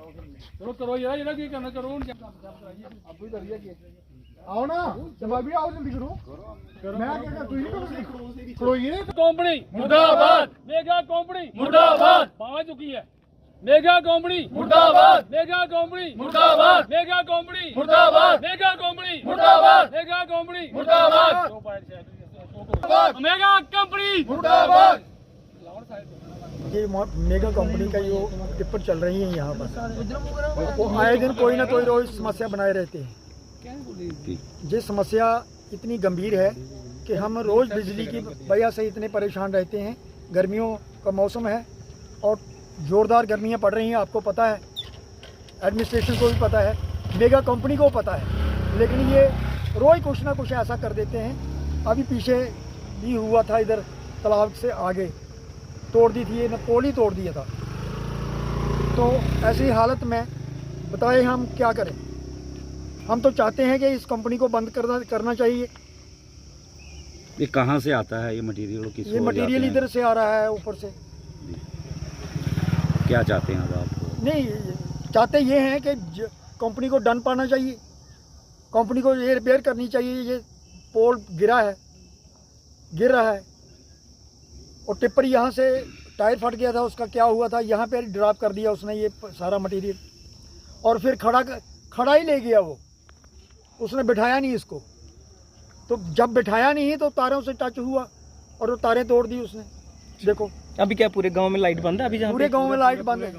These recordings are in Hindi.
चलो करो यार ये करना करो अब भी करिए कि आओ ना जवाबी आओ जल्दी करो मैं क्या तू नहीं करो खड़ोइए कंपनी मुर्दाबाद मेगा कंपनी मुर्दाबाद पावा चुकी है मेगा कंपनी मुर्दाबाद मेगा कंपनी मुर्दाबाद मेगा कंपनी मुर्दाबाद मेगा कंपनी मुर्दाबाद मेगा कंपनी मुर्दाबाद मेगा कंपनी मुर्दाबाद। ये मेगा कंपनी का जो टिप्पर चल रही है यहाँ पर वो आए दिन कोई ना कोई रोज समस्या बनाए रहते हैं। ये समस्या इतनी गंभीर है कि हम रोज़ बिजली की वजह से इतने परेशान रहते हैं। गर्मियों का मौसम है और ज़ोरदार गर्मियाँ पड़ रही हैं, आपको पता है, एडमिनिस्ट्रेशन को भी पता है, मेगा कंपनी को पता है, लेकिन ये रोज़ कुछ ना कुछ ऐसा कर देते हैं। अभी पीछे भी हुआ था, इधर तालाब से आगे तोड़ दी थी, ये पोल ही तोड़ दिया था। तो ऐसी हालत में बताएं हम क्या करें। हम तो चाहते हैं कि इस कंपनी को बंद करना चाहिए। ये कहाँ से आता है ये मटेरियल? ये मटेरियल इधर से आ रहा है, ऊपर से। क्या चाहते हैं अब आप? नहीं, चाहते ये हैं कि कंपनी को डन पाना चाहिए, कंपनी को ये रिपेयर करनी चाहिए। ये पोल गिर रहा है और टिप्पर यहाँ से टायर फट गया था, उसका क्या हुआ था, यहाँ पे ड्रॉप कर दिया उसने ये सारा मटेरियल, और फिर खड़ा ही ले गया वो, उसने बिठाया नहीं इसको। तो जब बिठाया नहीं तो तारों से टच हुआ और वो तारें तोड़ दी उसने। देखो अभी क्या पूरे गांव में लाइट बंद है? अभी पूरे गांव में लाइट बंद है।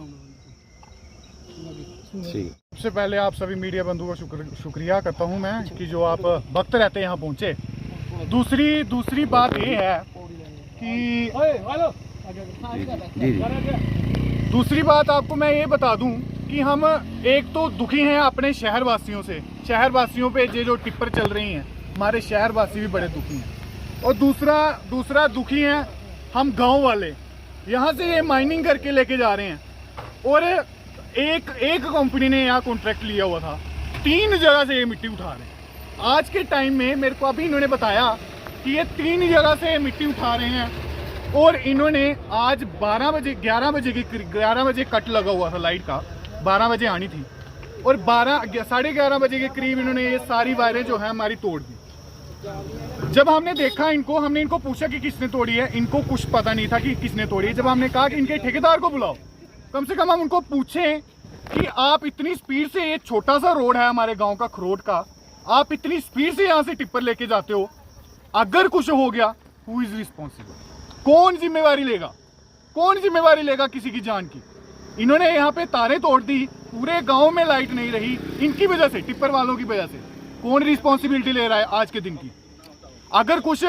सबसे पहले आप सभी मीडिया बंधुओं का शुक्रिया करता हूं मैं कि जो आप वक्त रहते यहाँ पहुँचे। दूसरी बात ये है कि दूसरी बात आपको मैं ये बता दूं कि हम एक तो दुखी हैं अपने शहरवासियों से, शहरवासियों पे जो टिप्पर चल रही हैं, हमारे शहरवासी भी बड़े दुखी हैं। और दूसरा दुखी हैं हम गांव वाले, यहाँ से ये माइनिंग करके लेके जा रहे हैं। और एक कंपनी ने यहाँ कॉन्ट्रैक्ट लिया हुआ था, 3 जगह से ये मिट्टी उठा रहे हैं। आज के टाइम में मेरे को अभी इन्होंने बताया कि ये 3 जगह से मिट्टी उठा रहे हैं और इन्होंने आज 11 बजे कट लगा हुआ था लाइट का, 12 बजे आनी थी और 11:30 बजे के करीब इन्होंने ये सारी वायरें जो है हमारी तोड़ दी। जब हमने देखा हमने इनको पूछा कि किसने तोड़ी है, इनको कुछ पता नहीं था कि किसने तोड़ी है। जब हमने कहा कि इनके ठेकेदार को बुलाओ, कम से कम हम उनको पूछें कि आप इतनी स्पीड से, ये छोटा सा रोड है हमारे गाँव का खरोट का, आप इतनी स्पीड से यहाँ से टिप्पर लेके जाते हो, अगर कुछ हो गया हु इज रिस्पॉन्सिबल? कौन जिम्मेवारी लेगा किसी की जान की? इन्होंने यहाँ पे तारें तोड़ दी, पूरे गांव में लाइट नहीं रही, इनकी वजह से, टिप्पर वालों की वजह से। कौन रिस्पॉन्सिबिलिटी ले रहा है आज के दिन की? अगर कुछ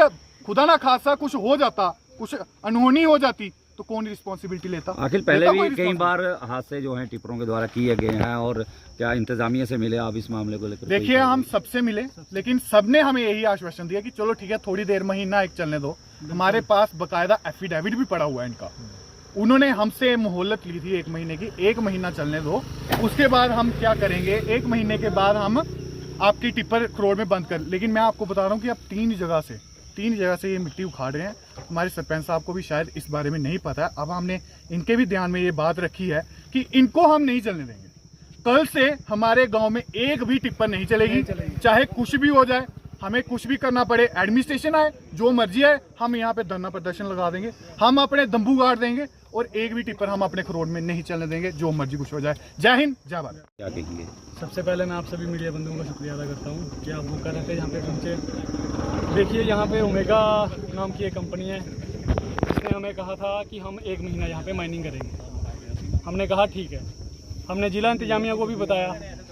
खुदा ना खासा कुछ हो जाता, कुछ अनहोनी हो जाती, तो कौन रिस्पॉन्सिबिलिटी लेता? आखिर पहले भी कई बार हादसे जो हैं टिप्परों के द्वारा किए गए हैं, और क्या इंतजामिया से मिले आप इस मामले को लेकर? देखिए, हम सबसे मिले, लेकिन सबने हमें यही आश्वासन दिया कि चलो ठीक है, थोड़ी देर, महीना एक चलने दो। हमारे पास बकायदा एफिडेविट भी पड़ा हुआ है इनका। उन्होंने हमसे मोहलत ली थी 1 महीने की, 1 महीना चलने दो, उसके बाद हम क्या करेंगे, 1 महीने के बाद हम आपकी टिप्पर खरोड़ में बंद कर। लेकिन मैं आपको बता रहा हूँ कि अब 3 जगह से ये मिट्टी उखाड़ रहे हैं। हमारे सरपंच साहब को भी शायद इस बारे में नहीं पता है। अब हमने इनके भी ध्यान में ये बात रखी है कि इनको हम नहीं चलने देंगे। कल से हमारे गांव में एक भी टिप्पर नहीं चलेगी, चाहे कुछ भी हो जाए, हमें कुछ भी करना पड़े, एडमिनिस्ट्रेशन आए, जो मर्जी आए, हम यहाँ पे धरना प्रदर्शन लगा देंगे, हम अपने दम्बू गाड़ देंगे और एक भी टिप्पर हम अपने खरोड़ में नहीं चलने देंगे, जो मर्जी कुछ हो जाए। जय हिंद, जय भारत। क्या कहेंगे? सबसे पहले मैं आप सभी मीडिया बंधुओं का शुक्रिया अदा करता हूँ कि आप वो कर रहे थे यहाँ पे पहुँचे। देखिए, यहाँ पे ओमेगा नाम की एक कंपनी है, इसने हमें कहा था कि हम 1 महीना यहाँ पे माइनिंग करेंगे। हमने कहा ठीक है, हमने जिला इंतजामिया को भी बताया,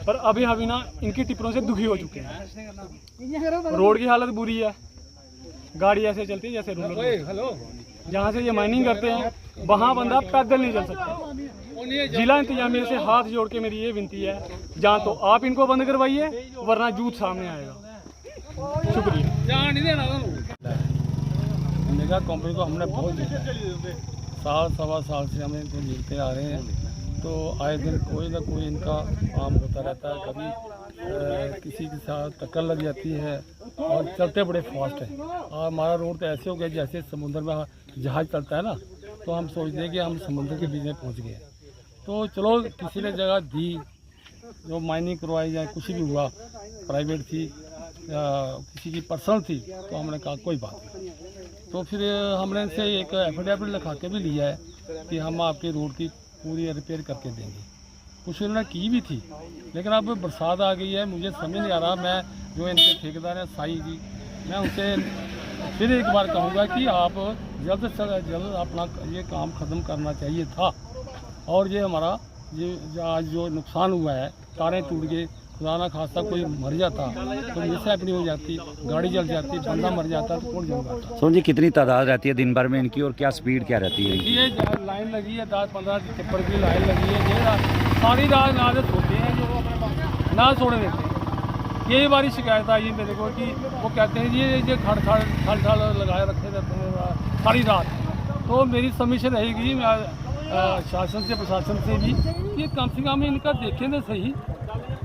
पर अभी हम ना इनकी टिप्परों से दुखी हो चुके हैं। रोड की हालत बुरी है, गाड़ी ऐसे चलती है जैसे रूलर। जहाँ से ये माइनिंग करते हैं वहाँ बंदा पैदल नहीं चल सकता। जिला इंतजामिया से हाथ जोड़ के मेरी ये विनती है, जहाँ तो आप इनको बंद करवाइए, वरना जूत सामने आएगा। शुक्रिया। मेगा कंपनी को हमने बहुत साल, सवा साल से हमें इनको मिलते आ रहे हैं, तो आए दिन कोई ना कोई इनका काम होता रहता है। कभी किसी के साथ टक्कर लग जाती है और चलते बड़े फास्ट हैं। और हमारा रोड तो ऐसे हो गया जैसे समुद्र में जहाज चलता है ना, तो हम सोचते हैं कि हम समुद्र के बीच में पहुंच गए। तो चलो किसी ने जगह दी, जो माइनिंग करवाई जाए, कुछ भी हुआ, प्राइवेट थी या किसी की पर्सनल थी, तो हमने कहा कोई बात नहीं। तो फिर हमने इनसे एक एफिडेविट लिखा के भी लिया है कि हम आपके रोड की पूरी रिपेयर करके देंगे। कुछ उन्होंने की भी थी, लेकिन अब बरसात आ गई है, मुझे समझ नहीं आ रहा। मैं जो इनके ठेकेदार हैं साई जी, मैं उनसे फिर एक बार कहूँगा कि आप जल्द से जल्द अपना ये काम ख़त्म करना चाहिए था। और ये हमारा ये आज जो नुकसान हुआ है, तारें टूट गई, खुदा ना खास्ता कोई मर जाता तो मिसहैपनिंग हो जाती, गाड़ी जल जाती, बंदा मर जाता तो कौन जिम्मेदार? सोन जी, कितनी तादाद रहती है दिन भर में इनकी और क्या स्पीड क्या रहती है इनकी? ये लाइन लगी है, 10-15 टिप्पर की लाइन लगी है, ये सारी रात ना तो सोते हैं, जो ना सोने देते हैं। यही बारी शिकायत आई मेरे को कि वो कहते हैं जी ये खड़ लगाए रखे रहते हैं सारी रात। तो मेरी सबमिशन रहेगी शासन से, प्रशासन से भी, कि कम से कम इनका देखें तो सही।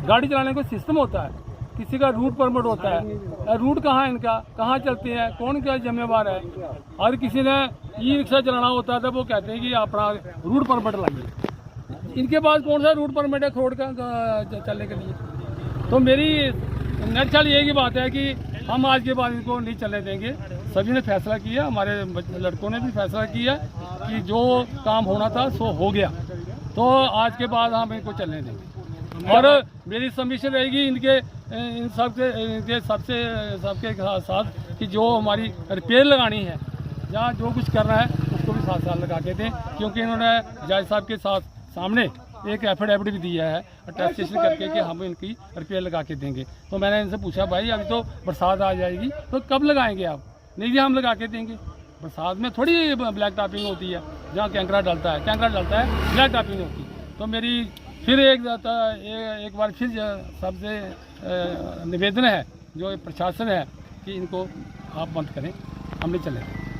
गाड़ी चलाने का सिस्टम होता है, किसी का रूट परमिट होता है, रूट कहाँ है इनका, कहाँ चलते हैं, कौन क्या जिम्मेवार है। और किसी ने ई रिक्शा चलाना होता है तो वो कहते हैं कि अपना रूट परमिट लाइए। इनके पास कौन सा रूट परमिट है खरोड़ का चलने के लिए? तो मेरी नेचुरल यही बात है कि हम आज के बाद इनको नहीं चलने देंगे। सभी ने फैसला किया, हमारे लड़कों ने भी फैसला किया कि जो काम होना था सो हो गया, तो आज के बाद हम इनको चलने देंगे। और मेरी सबमिशन रहेगी इन सबके सबके साथ कि जो हमारी रिपेयर लगानी है या जो कुछ करना है उसको भी साथ लगा के दें, क्योंकि इन्होंने जज साहब के सामने एक एफिडेविट भी दिया है अटेस्टेशन करके कि हम इनकी रिपेयर लगा के देंगे। तो मैंने इनसे पूछा, भाई अभी तो बरसात आ जाएगी तो कब लगाएंगे आप? नहीं जी हम लगा के देंगे। बरसात में थोड़ी ब्लैक टॉपिंग होती है, जहाँ कैंकरा डलता है ब्लैक टॉपिंग होती है। तो मेरी फिर एक बार फिर सबसे निवेदन है जो प्रशासन है कि इनको आप बंद करें, हम नहीं चलेंगे।